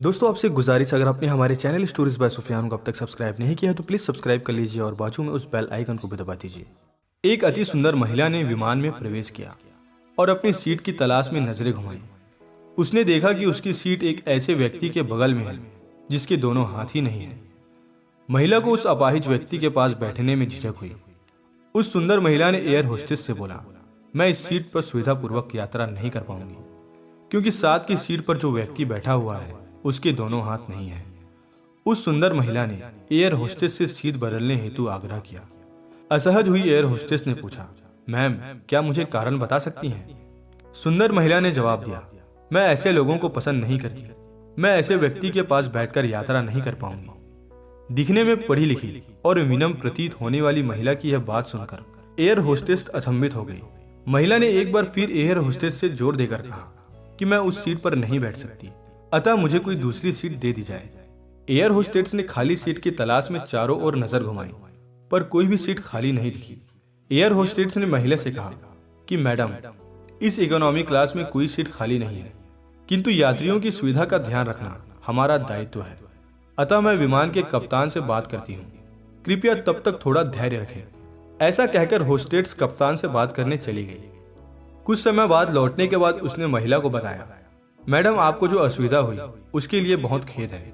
दोस्तों आपसे गुजारिश, अगर आपने हमारे चैनल स्टोरीज बाय सुफियान को अब तक सब्सक्राइब नहीं किया है तो प्लीज़ सब्सक्राइब कर लीजिए और बाजू में उस बेल आइकन को भी दबा दीजिए। एक अति सुंदर महिला ने विमान में प्रवेश किया और अपनी सीट की तलाश में नजरें घुमाई। उसने देखा कि उसकी सीट एक ऐसे व्यक्ति के बगल में है जिसके दोनों हाथ ही नहीं है। महिला को उस अपाहिज व्यक्ति के पास बैठने में झिझक हुई। उस सुंदर महिला ने एयर होस्टेस से बोला, मैं इस सीट पर सुविधापूर्वक यात्रा नहीं कर पाऊंगी क्योंकि साथ की सीट पर जो व्यक्ति बैठा हुआ है उसके दोनों हाथ नहीं है। उस सुंदर महिला ने एयर होस्टेस से सीट बदलने हेतु आग्रह किया। असहज हुई एयर होस्टेस ने पूछा, मैम क्या मुझे कारण बता सकती हैं? सुंदर महिला ने जवाब दिया, मैं ऐसे लोगों को पसंद नहीं करती। मैं ऐसे व्यक्ति के पास बैठकर यात्रा नहीं कर पाऊंगी। दिखने में पढ़ी लिखी और विनम्र प्रतीत होने वाली महिला की यह बात सुनकर एयर होस्टेस अचंभित हो गई। महिला ने एक बार फिर एयर होस्टेस से जोर देकर कहा कि मैं उस सीट पर नहीं बैठ सकती, अतः मुझे कोई दूसरी सीट दे दी जाए। एयर होस्टेस ने खाली सीट की तलाश में चारों ओर नजर घुमाई, पर कोई भी सीट खाली नहीं दिखी। एयर होस्टेस ने महिला से कहा कि मैडम, इस इकोनॉमी क्लास में कोई सीट खाली नहीं है, किंतु यात्रियों की सुविधा का ध्यान रखना हमारा दायित्व है, अतः मैं विमान के कप्तान से बात करती हूँ, कृपया तब तक थोड़ा धैर्य रखें। ऐसा कहकर होस्टेस कप्तान से बात करने चली गई। कुछ समय बाद लौटने के बाद उसने महिला को बताया, मैडम आपको जो असुविधा हुई उसके लिए बहुत खेद है।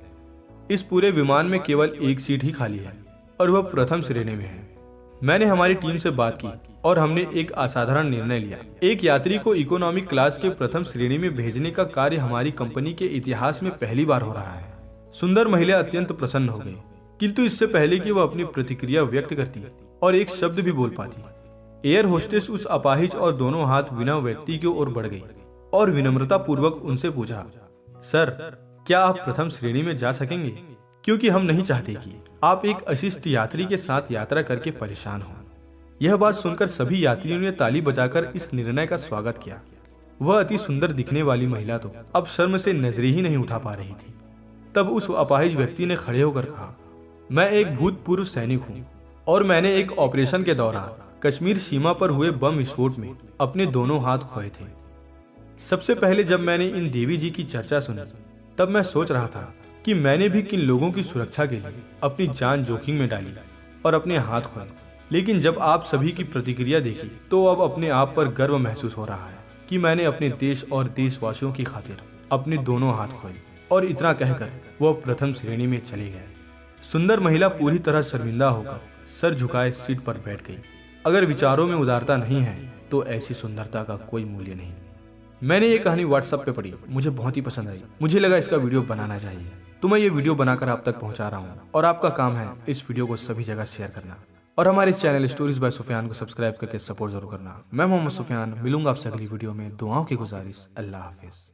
इस पूरे विमान में केवल एक सीट ही खाली है और वह प्रथम श्रेणी में है। मैंने हमारी टीम से बात की और हमने एक असाधारण निर्णय लिया। एक यात्री को इकोनॉमिक क्लास के प्रथम श्रेणी में भेजने का कार्य हमारी कंपनी के इतिहास में पहली बार हो रहा है। सुंदर महिला अत्यंत प्रसन्न हो गई, किंतु इससे पहले कि वह अपनी प्रतिक्रिया व्यक्त करती और एक शब्द भी बोल पाती, एयर होस्टेस उस अपाहिज और दोनों हाथ विनम्र व्यक्ति की ओर बढ़ गई और विनम्रता पूर्वक उनसे पूछा, सर क्या आप प्रथम श्रेणी में जा सकेंगे? क्योंकि हम नहीं चाहते कि आप एक अशिष्ट यात्री के साथ यात्रा करके परेशान हो। यह बात सुनकर सभी यात्रियों ने ताली बजाकर इस निर्णय का स्वागत किया। वह अति सुंदर दिखने वाली महिला तो अब शर्म से नजरें ही नहीं उठा पा रही थी। तब उस अपाहिज व्यक्ति ने खड़े होकर कहा, मैं एक भूतपूर्व सैनिक हूँ और मैंने एक ऑपरेशन के दौरान कश्मीर सीमा पर हुए बम विस्फोट में अपने दोनों हाथ खोए थे। सबसे पहले जब मैंने इन देवी जी की चर्चा सुनी तब मैं सोच रहा था कि मैंने भी किन लोगों की सुरक्षा के लिए अपनी जान जोखिम में डाली और अपने हाथ खोए, लेकिन जब आप सभी की प्रतिक्रिया देखी तो अब अपने आप पर गर्व महसूस हो रहा है कि मैंने अपने देश और देशवासियों की खातिर अपने दोनों हाथ खोए। और इतना कहकर वह प्रथम श्रेणी में चले गए। सुंदर महिला पूरी तरह शर्मिंदा होकर सर झुकाए सीट पर बैठ गई। अगर विचारों में उदारता नहीं है तो ऐसी सुंदरता का कोई मूल्य नहीं। मैंने ये कहानी व्हाट्सएप पे पढ़ी, मुझे बहुत ही पसंद आई। मुझे लगा इसका वीडियो बनाना चाहिए, तो मैं ये वीडियो बनाकर आप तक पहुंचा रहा हूँ और आपका काम है इस वीडियो को सभी जगह शेयर करना और हमारे इस चैनल स्टोरीज बाय सुफियान को सब्सक्राइब करके सपोर्ट जरूर करना। मैं मोहम्मद सुफियान, मिलूंगा आपसे अगली वीडियो में। दुआओं की गुजारिश। अल्लाह हाफिज।